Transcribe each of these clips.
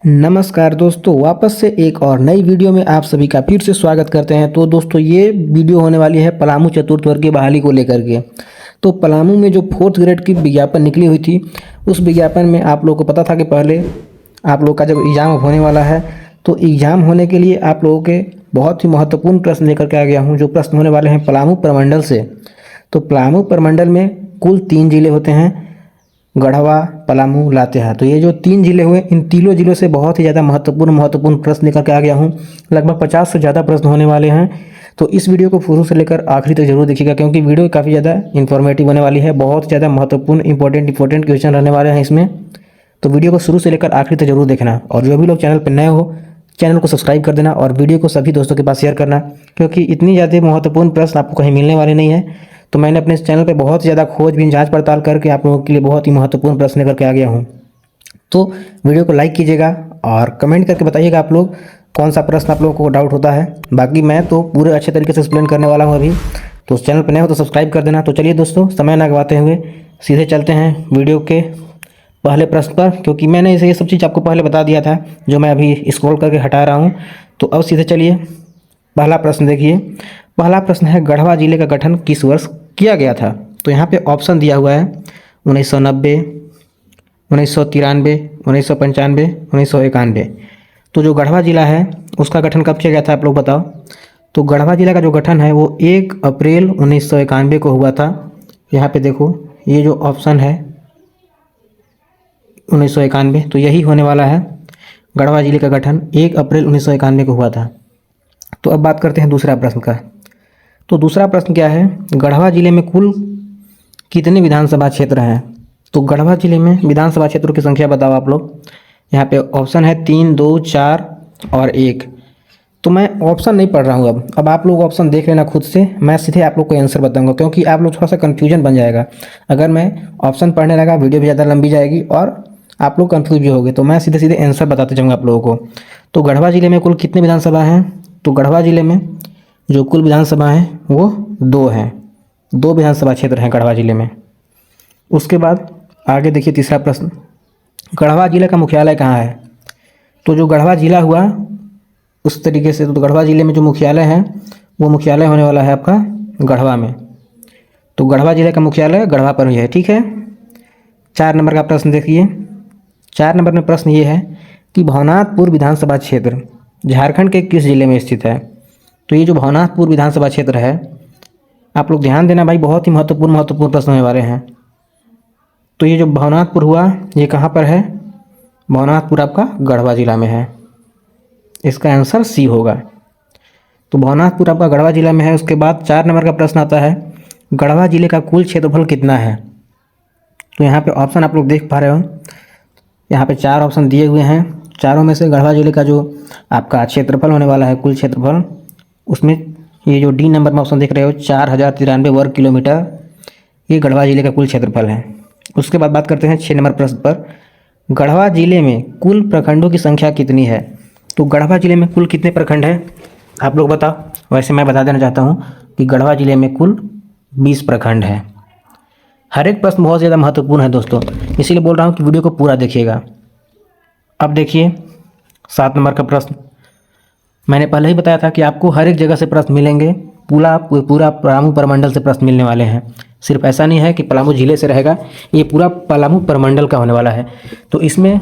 नमस्कार दोस्तों, वापस से एक और नई वीडियो में आप सभी का फिर से स्वागत करते हैं। तो दोस्तों, ये वीडियो होने वाली है पलामू चतुर्थ वर्ग की बहाली को लेकर के। तो पलामू में जो 4th ग्रेड की विज्ञापन निकली हुई थी, उस विज्ञापन में आप लोगों को पता था कि पहले आप लोग का जब एग्ज़ाम होने वाला है, तो एग्ज़ाम होने के लिए आप लोगों के बहुत ही महत्वपूर्ण प्रश्न लेकर के आ गया हूँ। जो प्रश्न होने वाले हैं पलामू प्रमंडल से। तो पलामू प्रमंडल में कुल 3 जिले होते हैं, गढ़वा, पलामू, लातेहार। तो ये जो 3 जिले हुए, इन तीनों जिलों से बहुत ही ज़्यादा महत्वपूर्ण प्रश्न लेकर के आ गया हूँ। लगभग 50 से ज़्यादा प्रश्न होने वाले हैं। तो इस वीडियो को शुरू से लेकर आखिरी तक जरूर देखिएगा, क्योंकि वीडियो काफ़ी ज़्यादा इन्फॉर्मेटिव होने वाली है। बहुत ज़्यादा महत्वपूर्ण इंपॉर्टेंट क्वेश्चन रहने वाले हैं इसमें। तो वीडियो को शुरू से लेकर आखिरी तक जरूर देखना। और जो भी लोग चैनल पर नए हो, चैनल को सब्सक्राइब कर देना और वीडियो को सभी दोस्तों के पास शेयर करना, क्योंकि इतनी ज़्यादा महत्वपूर्ण प्रश्न आपको कहीं मिलने वाले नहीं है। तो मैंने अपने इस चैनल पे बहुत ज़्यादा खोजबीन जांच पड़ताल करके आप लोगों के लिए बहुत ही महत्वपूर्ण प्रश्न लेकर के आ गया हूँ। तो वीडियो को लाइक कीजिएगा और कमेंट करके बताइएगा आप लोग कौन सा प्रश्न आप लोगों को डाउट होता है। बाकी मैं तो पूरे अच्छे तरीके से एक्सप्लेन करने वाला हूँ अभी। तो उस चैनल पर नए हो तो सब्सक्राइब कर देना। तो चलिए दोस्तों, समय ना गवाते हुए सीधे चलते हैं वीडियो के पहले प्रश्न पर, क्योंकि मैंने इसे ये सब चीज़ आपको पहले बता दिया था, जो मैं अभी स्क्रॉल करके हटा रहा हूँ। तो अब सीधे चलिए, पहला प्रश्न देखिए। पहला प्रश्न है, गढ़वा जिले का गठन किस वर्ष किया गया था? तो यहाँ पे ऑप्शन दिया हुआ है 1990, 1993, 1995, 1991। तो जो गढ़वा जिला है उसका गठन कब किया गया था, आप लोग बताओ। तो गढ़वा जिला का जो गठन है वो 1 अप्रैल 1991 को हुआ था। यहाँ पे देखो, ये जो ऑप्शन है 1991, तो यही होने वाला है। गढ़वा जिले का गठन 1 अप्रैल 1991 को हुआ था। तो अब बात करते हैं दूसरा प्रश्न का। तो दूसरा प्रश्न क्या है, गढ़वा जिले में कुल कितने विधानसभा क्षेत्र हैं? तो गढ़वा जिले में विधानसभा क्षेत्रों की संख्या बताओ आप लोग। यहाँ पे ऑप्शन है 3, 2, 4 और 1। तो मैं ऑप्शन नहीं पढ़ रहा हूँ अब आप लोग ऑप्शन देख लेना खुद से। मैं सीधे आप लोग को आंसर बताऊंगा, क्योंकि आप लोग थोड़ा सा कन्फ्यूजन बन जाएगा। अगर मैं ऑप्शन पढ़ने लगा, वीडियो भी ज़्यादा लंबी जाएगी और आप लोग कन्फ्यूज भी होगे। तो मैं सीधे सीधे आंसर बताते जाऊँगा आप लोगों को। तो गढ़वा जिले में कुल कितने विधानसभा हैं? तो गढ़वा जिले में जो कुल विधानसभा है वो 2 हैं। 2 विधानसभा क्षेत्र हैं गढ़वा जिले में। उसके बाद आगे देखिए तीसरा प्रश्न, गढ़वा जिले का मुख्यालय कहाँ है? तो जो गढ़वा जिला हुआ उस तरीके से, तो गढ़वा जिले में जो मुख्यालय है वो मुख्यालय होने वाला है आपका गढ़वा में। तो गढ़वा जिले का मुख्यालय गढ़वा पर ही है, ठीक है। 4 नंबर का प्रश्न देखिए। 4 नंबर में प्रश्न ये है कि भवनाथपुर विधानसभा क्षेत्र झारखंड के किस जिले में स्थित है? तो ये जो भवनाथपुर विधानसभा क्षेत्र है, आप लोग ध्यान देना भाई, बहुत ही महत्वपूर्ण प्रश्न होने वाले हैं। तो ये जो भवनाथपुर हुआ, ये कहाँ पर है? भवनाथपुर आपका गढ़वा जिला में है। इसका आंसर सी होगा। तो भवनाथपुर आपका गढ़वा जिला में है। उसके बाद 4 नंबर का प्रश्न आता है, गढ़वा जिले का कुल क्षेत्रफल कितना है? तो यहाँ पे ऑप्शन आप लोग देख पा रहे हो, यहाँ पे 4 ऑप्शन दिए हुए हैं। चारों में से गढ़वा जिले का जो आपका क्षेत्रफल होने वाला है, कुल क्षेत्रफल, उसमें ये जो डी नंबर में ऑप्शन देख रहे हो 4093 वर्ग किलोमीटर, ये गढ़वा जिले का कुल क्षेत्रफल है। उसके बाद बात करते हैं 6 नंबर प्रश्न पर, गढ़वा जिले में कुल प्रखंडों की संख्या कितनी है? तो गढ़वा जिले में कुल कितने प्रखंड है आप लोग बताओ। वैसे मैं बता देना चाहता हूँ कि गढ़वा जिले में कुल 20 प्रखंड है। हर एक प्रश्न बहुत ज़्यादा महत्वपूर्ण है दोस्तों, इसीलिए बोल रहा हूँ कि वीडियो को पूरा देखिएगा। अब देखिए 7 नंबर का प्रश्न। मैंने पहले ही बताया था कि आपको हर एक जगह से प्रश्न मिलेंगे, पूरा पलामू प्रमंडल से प्रश्न मिलने वाले हैं। सिर्फ ऐसा नहीं है कि पलामू जिले से रहेगा, ये पूरा पलामू प्रमंडल का होने वाला है। तो इसमें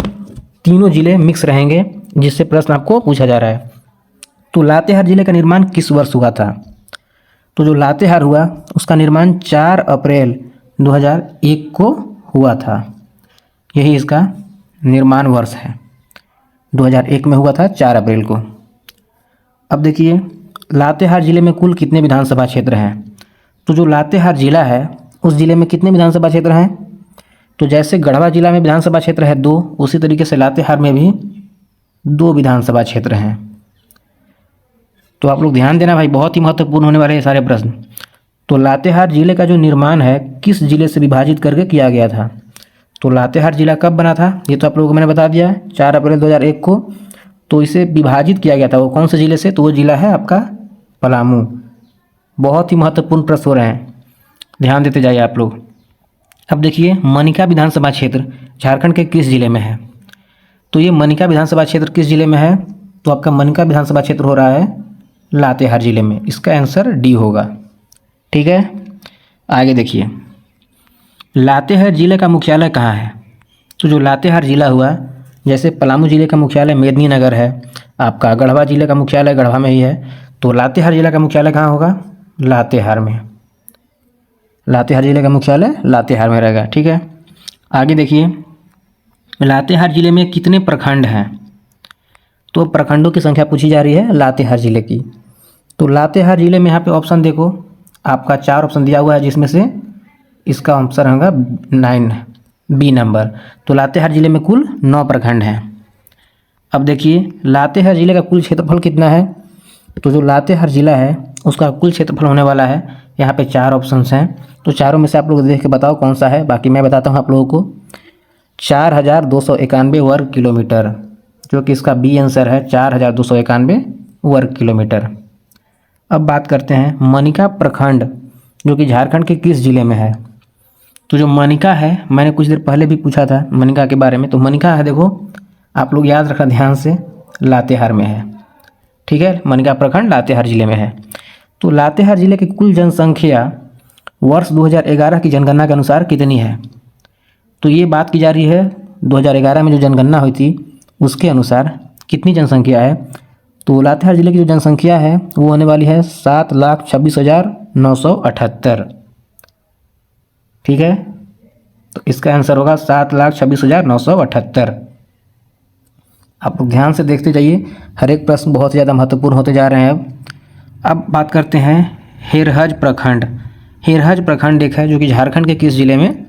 तीनों जिले मिक्स रहेंगे, जिससे प्रश्न आपको पूछा जा रहा है। तो लातेहार जिले का निर्माण किस वर्ष हुआ था? तो जो लातेहार हुआ उसका निर्माण 4 अप्रैल 2001 को हुआ था। यही इसका निर्माण वर्ष है, 2001 में हुआ था 4 अप्रैल को। अब देखिए, लातेहार जिले में कुल कितने विधानसभा क्षेत्र हैं? तो जो लातेहार जिला है उस जिले में कितने विधानसभा क्षेत्र हैं? तो जैसे गढ़वा जिला में विधानसभा क्षेत्र है 2, उसी तरीके से लातेहार में भी 2 विधानसभा क्षेत्र हैं। तो आप लोग ध्यान देना भाई, बहुत ही महत्वपूर्ण होने वाले हैं सारे प्रश्न। तो लातेहार जिले का जो निर्माण है किस जिले से विभाजित करके किया गया था? तो लातेहार जिला कब बना था ये तो आप लोगों को मैंने बता दिया है, 4 अप्रैल 2001 को। तो इसे विभाजित किया गया था, वो कौन से जिले से? तो वो जिला है आपका पलामू। बहुत ही महत्वपूर्ण प्रश्न हो रहे हैं, ध्यान देते जाइए आप लोग। अब देखिए, मनिका विधानसभा क्षेत्र झारखंड के किस जिले में है? तो ये मनिका विधानसभा क्षेत्र किस जिले में है? तो आपका मनिका विधानसभा क्षेत्र हो रहा है लातेहार जिले में। इसका आंसर डी होगा। ठीक है, आगे देखिए, लातेहार जिले का मुख्यालय कहाँ है? तो जो लातेहार जिला हुआ, जैसे पलामू जिले का मुख्यालय मेदिनीनगर है, आपका गढ़वा जिले का मुख्यालय गढ़वा में ही है, तो लातेहार जिला का मुख्यालय कहाँ होगा? लातेहार में। लातेहार जिले का मुख्यालय लातेहार में रहेगा। ठीक है, आगे देखिए, लातेहार जिले में कितने प्रखंड हैं? तो प्रखंडों की संख्या पूछी जा रही है लातेहार जिले की। तो लातेहार जिले में यहाँ पे ऑप्शन देखो, आपका 4 ऑप्शन दिया हुआ है, जिसमें से इसका आंसर होगा 9, बी नंबर। तो लातेहार जिले में कुल 9 प्रखंड हैं। अब देखिए, लातेहार जिले का कुल क्षेत्रफल कितना है? तो जो लातेहार जिला है उसका कुल क्षेत्रफल होने वाला है, यहाँ पे 4 ऑप्शंस हैं, तो चारों में से आप लोग देख के बताओ कौन सा है। बाकी मैं बताता हूँ आप लोगों को, 4291 वर्ग किलोमीटर, जो कि इसका बी आंसर है, 4291 वर्ग किलोमीटर। अब बात करते हैं मनिका प्रखंड, जो कि झारखंड के किस जिले में है? तो जो मनिका है, मैंने कुछ देर पहले भी पूछा था मनिका के बारे में, तो मनिका है, देखो आप लोग याद रखना ध्यान से, लातेहार में है। ठीक है, मनिका प्रखंड लातेहार जिले में है। तो लातेहार जिले की कुल जनसंख्या वर्ष 2011 की जनगणना के अनुसार कितनी है? तो ये बात की जा रही है 2011 में जो जनगणना हुई थी उसके अनुसार कितनी जनसंख्या है? तो लातेहार जिले की जो जनसंख्या है वो होने वाली है 7,26,978। ठीक है, तो इसका आंसर होगा 7,26,978। आप लोग ध्यान से देखते जाइए, हर एक प्रश्न बहुत ज़्यादा महत्वपूर्ण होते जा रहे हैं। अब बात करते हैं हेरहज प्रखंड। हेरहज प्रखंड एक है जो कि झारखंड के किस जिले में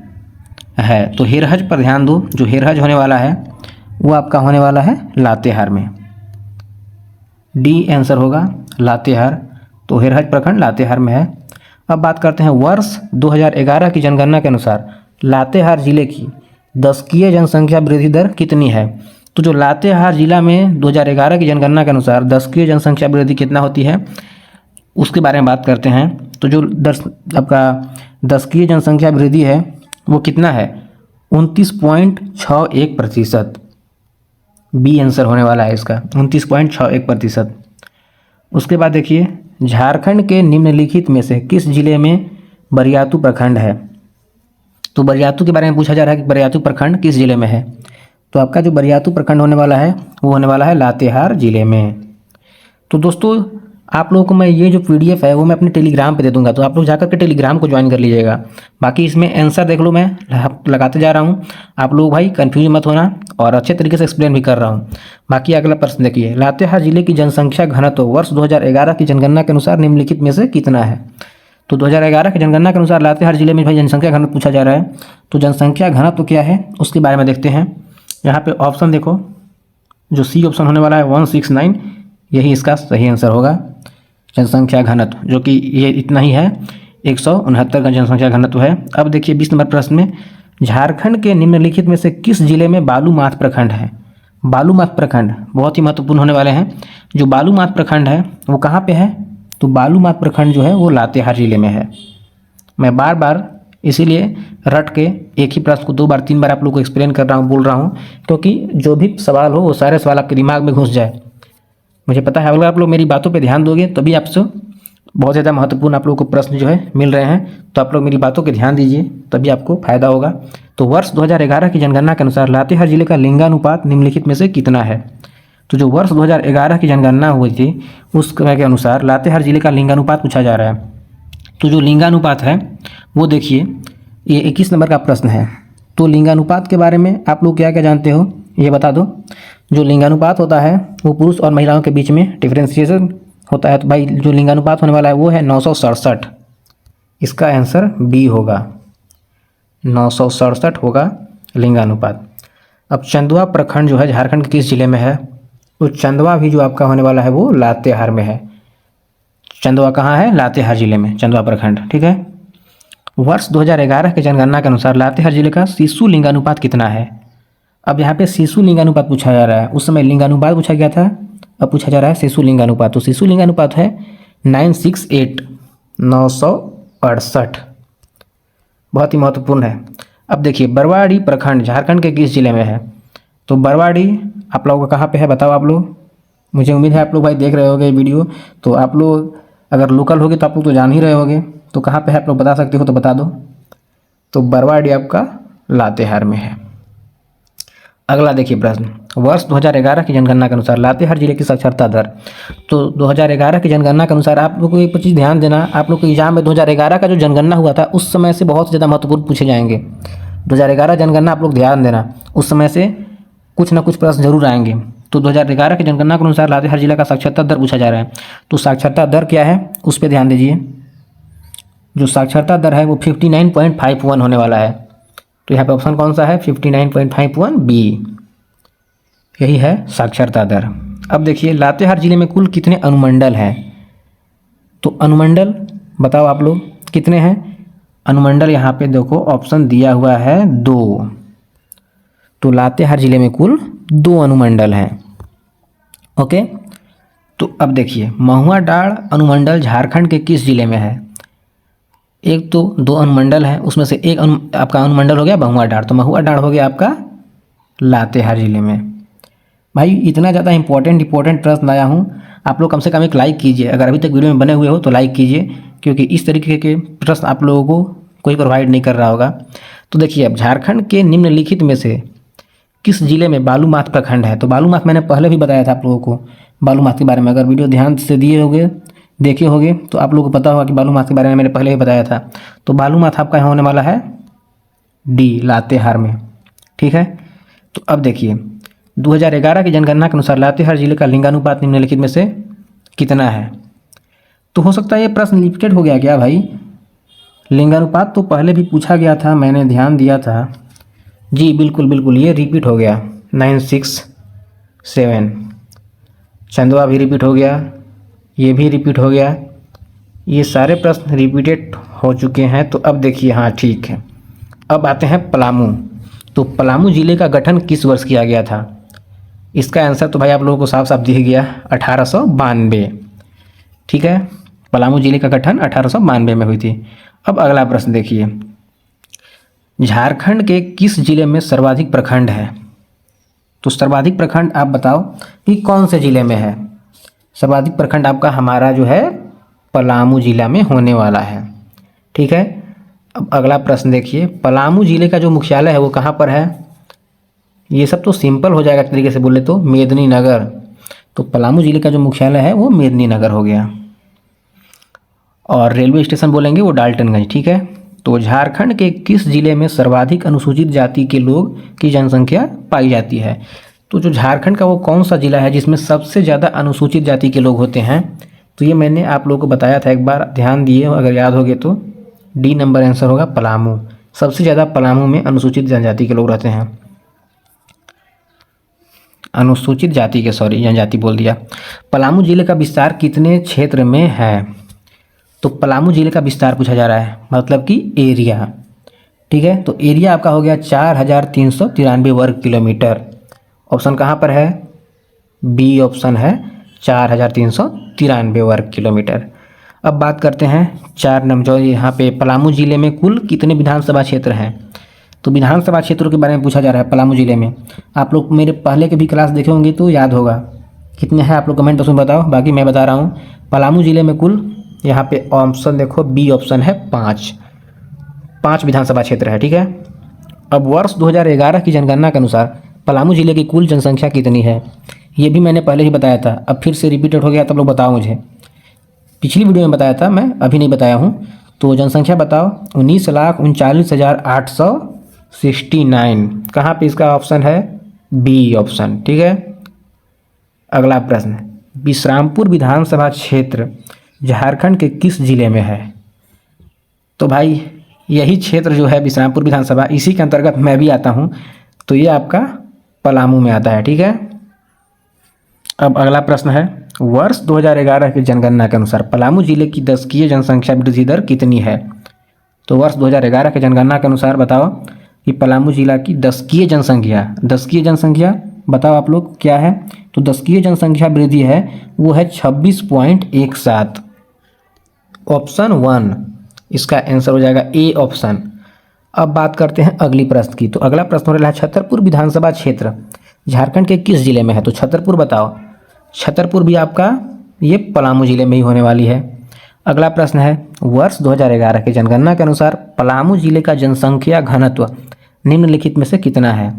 है? तो हेरहज पर ध्यान दो, जो हेरहज होने वाला है वो आपका होने वाला है लातेहार में। डी आंसर होगा लातेहार। तो हेरहज प्रखंड लातेहार में है। अब बात करते हैं वर्ष 2011 की जनगणना के अनुसार लातेहार जिले की दशकीय जनसंख्या वृद्धि दर कितनी है? तो जो लातेहार जिला में 2011 की जनगणना के अनुसार दशकीय जनसंख्या वृद्धि कितना होती है उसके बारे में बात करते हैं। तो जो आपका दशकीय जनसंख्या वृद्धि है वो कितना है? 29.61%। बी आंसर होने वाला है इसका, 29.61%। उसके बाद देखिए, झारखंड के निम्नलिखित में से किस जिले में बरियातू प्रखंड है? तो बरियातू के बारे में पूछा जा रहा है कि बरियातू प्रखंड किस जिले में है? तो आपका जो बरियातू प्रखंड होने वाला है वो होने वाला है लातेहार जिले में। तो दोस्तों, आप लोगों को मैं ये जो PDF है वो मैं अपने टेलीग्राम पे दे दूंगा, तो आप लोग जाकर के टेलीग्राम को ज्वाइन कर लीजिएगा। बाकी इसमें आंसर देख लो, मैं लगाते जा रहा हूँ, आप लोग भाई कंफ्यूज मत होना, और अच्छे तरीके से एक्सप्लेन भी कर रहा हूँ। बाकी अगला प्रश्न देखिए, लातेहार जिले की जनसंख्या घनत्व वर्ष 2011 की जनगणना के अनुसार निम्नलिखित में से कितना है? तो 2011 की जनगणना के अनुसार लातेहार जिले में भाई जनसंख्या घनत्व पूछा जा रहा है, तो जनसंख्या घनत्व क्या है उसके बारे में देखते हैं। यहाँ पे ऑप्शन देखो, जो सी ऑप्शन होने वाला है 169, यही इसका सही आंसर होगा। जनसंख्या घनत्व जो कि ये इतना ही है, 169 का जनसंख्या घनत्व है। अब देखिए 20 नंबर प्रश्न में, झारखंड के निम्नलिखित में से किस जिले में बालूमाथ प्रखंड है? बालूमाथ प्रखंड बहुत ही महत्वपूर्ण होने वाले हैं। जो बालूमाथ प्रखंड है वो कहाँ पे है? तो बालूमाथ प्रखंड जो है वो लातेहार जिले में है। मैं बार बार इसीलिए रट के एक ही प्रश्न को 2 बार 3 बार आप लोग को एक्सप्लेन कर रहा हूँ, बोल रहा हूँ, क्योंकि जो भी सवाल हो वो सारे सवाल आपके दिमाग में घुस जाए। मुझे पता है अगर आप लोग मेरी बातों पे ध्यान दोगे तभी आपसे बहुत ज़्यादा महत्वपूर्ण आप लोगों को प्रश्न जो है मिल रहे हैं। तो आप लोग मेरी बातों पे ध्यान दीजिए, तभी आपको फायदा होगा। तो वर्ष 2011 की जनगणना के अनुसार लातेहार जिले का लिंगानुपात निम्नलिखित में से कितना है? तो जो वर्ष 2011 की जनगणना हुई थी उस के अनुसार लातेहार जिले का लिंगानुपात पूछा जा रहा है। तो जो लिंगानुपात है वो देखिए, ये 21 नंबर का प्रश्न है। तो लिंगानुपात के बारे में आप लोग क्या क्या जानते हो ये बता दो। जो लिंगानुपात होता है वो पुरुष और महिलाओं के बीच में डिफरेंशिएशन होता है। तो भाई जो लिंगानुपात होने वाला है वो है 967। इसका आंसर बी होगा, 967 होगा लिंगानुपात। अब चंदवा प्रखंड जो है झारखंड के किस जिले में है? तो चंदवा भी जो आपका होने वाला है वो लातेहार में है। चंदवा कहाँ है? लातेहार जिले में, चंदवा प्रखंड। ठीक है, वर्ष 2011 की जनगणना के अनुसार लातेहार जिले का शिशु लिंगानुपात कितना है? अब यहाँ पे शिशु लिंगानुपात पूछा जा रहा है, उस समय लिंगानुपात पूछा गया था, अब पूछा जा रहा है शिशु लिंगानुपात। तो शिशु लिंगानुपात है 968, 968, बहुत ही महत्वपूर्ण है। अब देखिए, बरवाड़ी प्रखंड झारखंड के किस जिले में है? तो बरवाडी आप लोगों का कहाँ पे है बताओ आप लोग। मुझे उम्मीद है आप लोग भाई देख रहे होगे वीडियो, तो आप लोग अगर लोकल होगे तो आप लोग तो जान ही रहे होगे। तो कहाँ पे है आप लोग बता सकते हो तो बता दो। तो बरवाडी आपका लातेहार में है। अगला देखिए प्रश्न, वर्ष 2011 की जनगणना के अनुसार लातेहार जिले की साक्षरता दर। तो 2011 की जनगणना के अनुसार आप लोग को एक चीज़ ध्यान देना, आप लोग के एग्जाम में 2011 का जो जनगणना हुआ था उस समय से बहुत ज़्यादा महत्वपूर्ण पूछे जाएंगे। 2011 जनगणना आप लोग ध्यान देना, उस समय से कुछ ना कुछ प्रश्न जरूर आएंगे। तो 2011 की जनगणना के अनुसार लातेहार जिला का साक्षरता दर पूछा जा रहा है। तो साक्षरता दर क्या है उस पर ध्यान दीजिए। जो साक्षरता दर है वो 59.51 होने वाला है। तो यहाँ पे ऑप्शन कौन सा है, 59.51 बी, यही है साक्षरता दर। अब देखिए लातेहार जिले में कुल कितने अनुमंडल हैं। तो अनुमंडल बताओ आप लोग कितने हैं। अनुमंडल यहाँ पे देखो ऑप्शन दिया हुआ है 2। तो लातेहार जिले में कुल 2 अनुमंडल हैं। ओके, तो अब देखिए महुआ डाँड़ अनुमंडल झारखंड के किस जिले में है। एक तो 2 अनुमंडल है, उसमें से एक आपका अनुमंडल हो गया महुआ डाँड़, तो महुआ डाँड़ हो गया आपका लातेहार जिले में। भाई इतना ज़्यादा इंपॉर्टेंट प्रश्न लाया हूँ, आप लोग कम से कम एक लाइक कीजिए। अगर अभी तक वीडियो में बने हुए हो तो लाइक कीजिए, क्योंकि इस तरीके के प्रश्न आप लोगों को कोई प्रोवाइड नहीं कर रहा होगा। तो देखिए अब झारखंड के निम्नलिखित में से किस जिले में बालूमाथ प्रखंड है। तो बालूमाथ मैंने पहले भी बताया था आप लोगों को बालूमाथ के बारे में। अगर वीडियो ध्यान से दिए होगे देखे होगे तो आप लोगों को पता होगा कि बालूमाथ के बारे में मैंने पहले ही बताया था। तो बालूमाथ आपका यहाँ होने वाला है डी, लातेहार में। ठीक है, तो अब देखिए 2011 की जनगणना के अनुसार लातेहार जिले का लिंगानुपात निम्नलिखित में से कितना है। तो हो सकता है ये प्रश्न रिपीटेड हो गया क्या भाई। लिंगानुपात तो पहले भी पूछा गया था, मैंने ध्यान दिया था जी, बिल्कुल बिल्कुल ये रिपीट हो गया 967। चंदवा भी रिपीट हो गया, ये भी रिपीट हो गया, ये सारे प्रश्न रिपीटेड हो चुके हैं। तो अब देखिए हाँ ठीक है, अब आते हैं पलामू। तो पलामू जिले का गठन किस वर्ष किया गया था। इसका आंसर तो भाई आप लोगों को साफ साफ दिख गया, 1892। ठीक है, पलामू जिले का गठन 1892 में हुई थी। अब अगला प्रश्न देखिए, झारखंड के किस जिले में सर्वाधिक प्रखंड है। तो सर्वाधिक प्रखंड आप बताओ कि कौन से जिले में है। सर्वाधिक प्रखंड आपका हमारा जो है पलामू जिला में होने वाला है। ठीक है, अब अगला प्रश्न देखिए, पलामू जिले का जो मुख्यालय है वो कहाँ पर है। ये सब तो सिंपल हो जाएगा तरीके से बोले तो मेदिनीनगर। तो पलामू जिले का जो मुख्यालय है वो मेदिनीनगर हो गया। और रेलवे स्टेशन बोलेंगे वो डाल्टनगंज। ठीक है, तो झारखंड के किस जिले में सर्वाधिक अनुसूचित जाति के लोग की जनसंख्या पाई जाती है। तो जो झारखंड का वो कौन सा जिला है जिसमें सबसे ज़्यादा अनुसूचित जाति के लोग होते हैं। तो ये मैंने आप लोगों को बताया था एक बार, ध्यान दिए अगर याद होगे तो। डी नंबर आंसर होगा पलामू। सबसे ज़्यादा पलामू में अनुसूचित जनजाति के लोग रहते हैं। अनुसूचित जाति के जनजाति बोल दिया। पलामू जिले का विस्तार कितने क्षेत्र में है। तो पलामू जिले का विस्तार पूछा जा रहा है, मतलब कि एरिया। ठीक है, तो एरिया आपका हो गया 4393 वर्ग किलोमीटर। ऑप्शन कहाँ पर है, बी ऑप्शन है 4393 वर्ग किलोमीटर। अब बात करते हैं 4 नंबर, जो यहाँ पे पलामू जिले में कुल कितने विधानसभा क्षेत्र हैं। तो विधानसभा क्षेत्रों के बारे में पूछा जा रहा है पलामू जिले में। आप लोग मेरे पहले के भी क्लास देखे होंगे तो याद होगा कितने हैं, आप लोग कमेंट बॉक्स में बताओ। बाकी मैं बता रहा हूँ पलामू जिले में कुल यहाँ पे ऑप्शन देखो बी ऑप्शन है 5 विधानसभा क्षेत्र है। ठीक है, अब वर्ष 2011 की जनगणना के अनुसार पलामू जिले की कुल जनसंख्या कितनी है। ये भी मैंने पहले ही बताया था, अब फिर से रिपीटेड हो गया, तब लोग बताओ मुझे। पिछली वीडियो में बताया था, मैं अभी नहीं बताया हूँ। तो जनसंख्या बताओ 19,39,869। कहाँ पे इसका ऑप्शन है, बी ऑप्शन। ठीक है, अगला प्रश्न, विश्रामपुर विधानसभा क्षेत्र झारखंड के किस जिले में है। तो भाई यही क्षेत्र जो है विश्रामपुर विधानसभा, इसी के अंतर्गत मैं भी आता हूँ। तो ये आपका पलामू में आता है। ठीक है, अब अगला प्रश्न है, वर्ष 2011 की जनगणना के अनुसार पलामू जिले की दशकीय जनसंख्या वृद्धि दर कितनी है। तो वर्ष 2011 के जनगणना के अनुसार बताओ कि पलामू जिला की दशकीय जनसंख्या बताओ आप लोग क्या है। तो दशकीय जनसंख्या वृद्धि है वो है 26.17। ऑप्शन 1 इसका आंसर हो जाएगा ए ऑप्शन। अब बात करते हैं अगली प्रश्न की। तो अगला प्रश्न हो रहा है छतरपुर विधानसभा क्षेत्र झारखंड के किस जिले में है? तो छतरपुर बताओ। छतरपुर भी आपका ये पलामू जिले में ही होने वाली है। अगला प्रश्न है, वर्ष 2011 की जनगणना के अनुसार पलामू जिले का जनसंख्या घनत्व निम्नलिखित में से कितना है?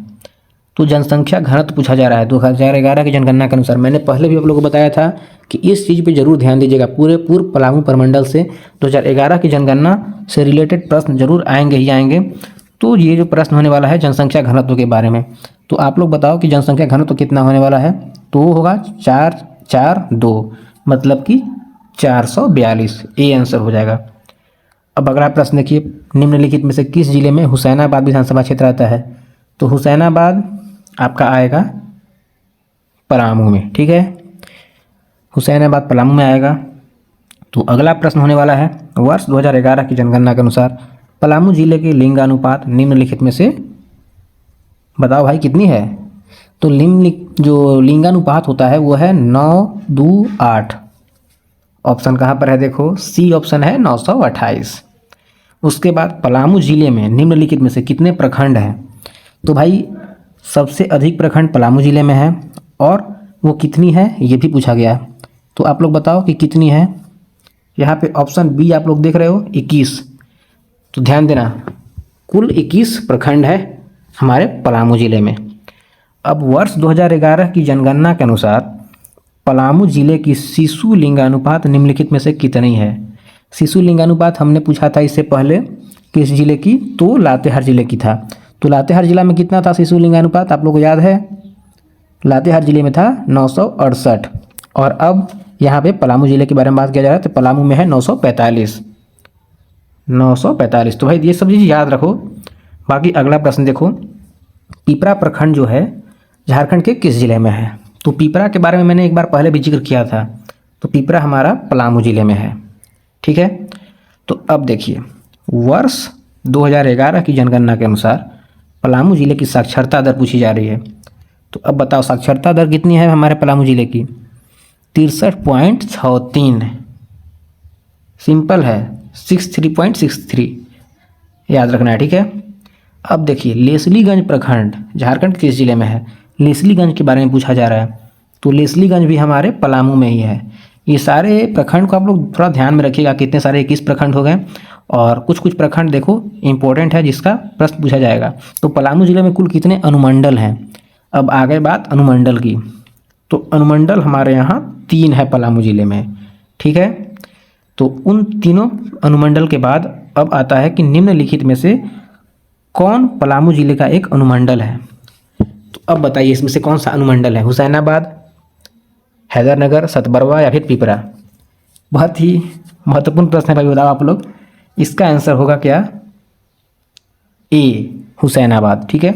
तो जनसंख्या घनत्व पूछा जा रहा है 2011 की जनगणना के अनुसार। मैंने पहले भी आप लोगों को बताया था कि इस चीज़ पे जरूर ध्यान दीजिएगा। पूरे पूर्व पलामू प्रमंडल से 2011 की जनगणना से रिलेटेड प्रश्न जरूर आएंगे ही आएंगे। तो ये जो प्रश्न होने वाला है जनसंख्या घनत्व के बारे में, तो आप लोग बताओ कि जनसंख्या घनत्व कितना होने वाला है? तो वो होगा 442, मतलब कि 442। ए आंसर हो जाएगा। अब अगला प्रश्न देखिए, निम्नलिखित में से किस जिले में हुसैनाबाद विधानसभा क्षेत्र आता है? तो हुसैनाबाद आपका आएगा पलामू में, ठीक है। हुसैनाबाद पलामू में आएगा। तो अगला प्रश्न होने वाला है, वर्ष 2011 की जनगणना के अनुसार पलामू जिले के लिंगानुपात निम्नलिखित में से बताओ भाई कितनी है? तो जो लिंगानुपात होता है वो है 9:8। ऑप्शन कहाँ पर है? देखो सी ऑप्शन है 928। उसके बाद पलामू जिले में निम्नलिखित में से कितने प्रखंड हैं? तो भाई सबसे अधिक प्रखंड पलामू जिले में है, और वो कितनी है ये भी पूछा गया है। तो आप लोग बताओ कि कितनी है। यहाँ पे ऑप्शन बी आप लोग देख रहे हो 21। तो ध्यान देना, कुल 21 प्रखंड है हमारे पलामू जिले में। अब वर्ष 2011 की जनगणना के अनुसार पलामू जिले की शिशु लिंगानुपात निम्नलिखित में से कितनी है? शिशु लिंगानुपात हमने पूछा था इससे पहले किस जिले की? तो लातेहार जिले की था। तो लातेहार जिला में कितना था शिशु लिंगानुपात? आप लोगों को याद है? लातेहार जिले में था 968। और अब यहाँ पे पलामू जिले के बारे में बात किया जा रहा है, तो पलामू में है 945। 945। तो भाई ये सब चीज़ याद रखो। बाकी अगला प्रश्न देखो, पिपरा प्रखंड जो है झारखंड के किस जिले में है? तो पिपरा के बारे में मैंने एक बार पहले भी जिक्र किया था। तो पिपरा हमारा पलामू जिले में है, ठीक है। तो अब देखिए, वर्ष 2011 की जनगणना के अनुसार पलामू जिले की साक्षरता दर पूछी जा रही है। तो अब बताओ साक्षरता दर कितनी है हमारे पलामू जिले की? 63.63। सिंपल है, 63.63 याद रखना है, ठीक है। अब देखिए, लेस्लीगंज प्रखंड झारखंड किस जिले में है? लेस्लीगंज के बारे में पूछा जा रहा है। तो लेस्लीगंज भी हमारे पलामू में ही है। ये सारे प्रखंड को आप लोग थोड़ा ध्यान में रखिएगा, कितने सारे 21 प्रखंड हो गए। और कुछ कुछ प्रखंड देखो इंपॉर्टेंट है जिसका प्रश्न पूछा जाएगा। तो पलामू जिले में कुल कितने अनुमंडल हैं? अब आ गए बात अनुमंडल की। तो अनुमंडल हमारे यहाँ 3 है पलामू जिले में, ठीक है। तो उन तीनों अनुमंडल के बाद अब आता है कि निम्नलिखित में से कौन पलामू जिले का एक अनुमंडल है? तो अब बताइए इसमें से कौन सा अनुमंडल है? हुसैनाबाद, हैदरनगर, सतबरवा या फिर पिपरा? बहुत ही महत्वपूर्ण प्रश्न है भाई, बताओ आप लोग। इसका आंसर होगा क्या? ए, हुसैनाबाद, ठीक है।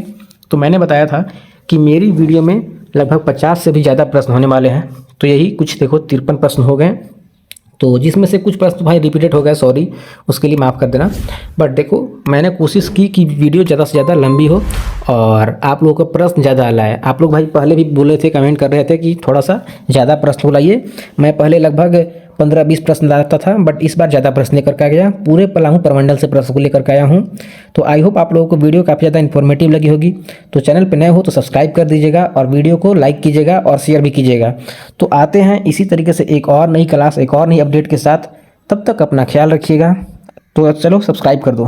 तो मैंने बताया था कि मेरी वीडियो में लगभग 50 से भी ज़्यादा प्रश्न होने वाले हैं। तो यही कुछ देखो 53 प्रश्न हो गए। तो जिसमें से कुछ प्रश्न भाई रिपीटेड हो गए, सॉरी, उसके लिए माफ़ कर देना। बट देखो मैंने कोशिश की कि वीडियो ज़्यादा से ज़्यादा लंबी हो और आप लोगों का प्रश्न ज़्यादा लाए। आप लोग भाई पहले भी बोले थे, कमेंट कर रहे थे कि थोड़ा सा ज़्यादा प्रश्न लाइए। मैं पहले लगभग 15-20 प्रश्न लाता था, बट इस बार ज़्यादा प्रश्न लेकर के आ गया। पूरे पलामू प्रमंडल से प्रश्न को लेकर के आया हूँ। तो आई होप आप लोगों को वीडियो काफ़ी ज़्यादा इन्फॉर्मेटिव लगी होगी। तो चैनल पर नए हो तो सब्सक्राइब कर दीजिएगा और वीडियो को लाइक कीजिएगा और शेयर भी कीजिएगा। तो आते हैं इसी तरीके से एक और नई क्लास, एक और नई अपडेट के साथ। तब तक अपना ख्याल रखिएगा। तो चलो सब्सक्राइब कर दो।